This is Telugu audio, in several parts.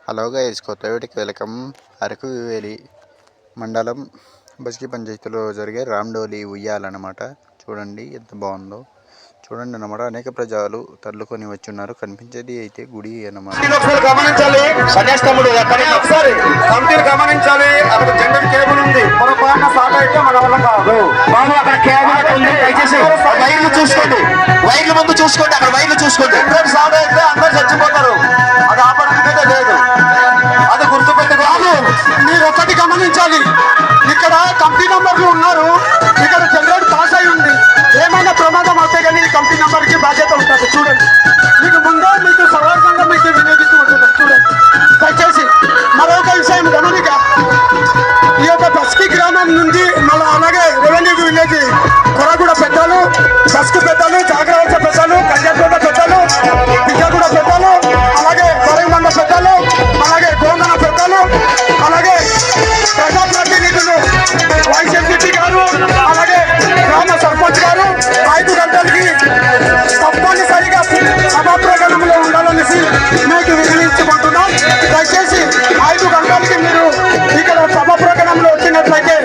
హలో గైస్, కొత్త వీడియోకి వెల్కమ్. అరకు వేలి మండలం బస్కి పంచాయతీలో జరిగే రామ్డోలి ఉయ్యాలన్నమాట. చూడండి ఎంత బాగుందో. చూడండి అన్నమాట. అనేక ప్రజలు తరలుకొని వచ్చి ఉన్నారు. కనిపించేది అయితే గుడి అన్నమాట. గమనించాలి, గమనించాలి. అక్కడ జనరల్ కేబుల్ ఉంది. పొరపాటున స్టార్ట్ అయితే మన వల్ల కాదు. బాబు అక్కడ కేబుల్ ఉంది, దయచేసి వైర్లు చూసుకోండి. వైర్ల ముందు చూసుకోండి, అక్కడ వైర్లు చూసుకోండి. స్టార్ట్ అయితే అందరు చచ్చిపోతారు. అది ఆపడానికి అయితే లేదు. అది గుర్తుపెట్టుకోవాలి. మీరు ఒకటి గమనించాలి, ఇక్కడ కంపెనీ నంబర్లు ఉన్నారు. ఇక్కడ జనరేట్ పాస్ అయి ఉంది. ఏమైనా ప్రమాదం వస్తే కానీ కంపెనీ నంబర్ కి బాధ్యత ఉంటుంది. చూడండి, మీకు ముందే మీకు సవర్గంగా మీకు వినియోగిస్తుంటున్నారు. చూడండి దయచేసి. మరొక విషయం గమనిక, ఈ యొక్క బస్కి గ్రామం నుండి మళ్ళీ అలాగే రెవెన్యూ విలేజ్ కొరగూడ పెద్దలు, బస్కు పెద్దలు, జాగ్రత్త పెద్దలు, కళ్యాణపేట పెద్దలు, విజయగూడ పెద్దలు, అలాగే వరంగల్ పెద్దలు, అలాగే గోంగన పెద్దలు, అలాగే ప్రజాప్రతినిధులు, వైస్ ఎంపీ గారు, అలాగే గ్రామ సర్పంచ్ గారు 5 గంటలకి తప్పనిసరిగా సభా ప్రకటనలో ఉండాలనేసి మీకు వినియోగించుకుంటున్నాం. దయచేసి 5 గంటలకి మీరు ఇక్కడ సభా ప్రకటనలో వచ్చినట్లయితే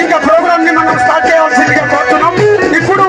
ఇంకా ప్రోగ్రామ్ ని మనం స్టార్ట్ చేయాల్సిందిగా కోరుతున్నాం. ఇప్పుడు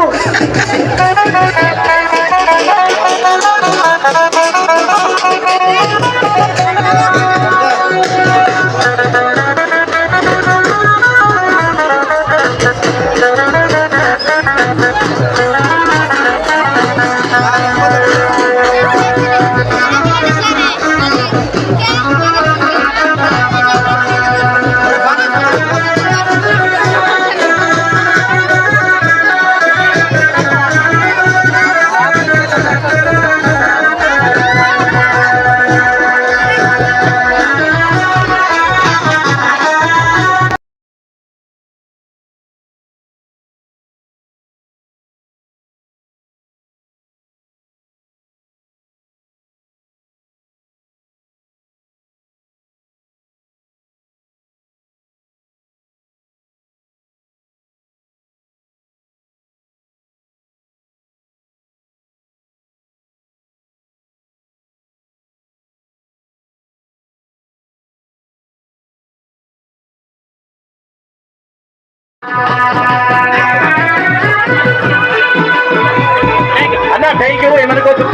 అన్న థ్యాంక్ యూ. ఏమనుకోవచ్చు.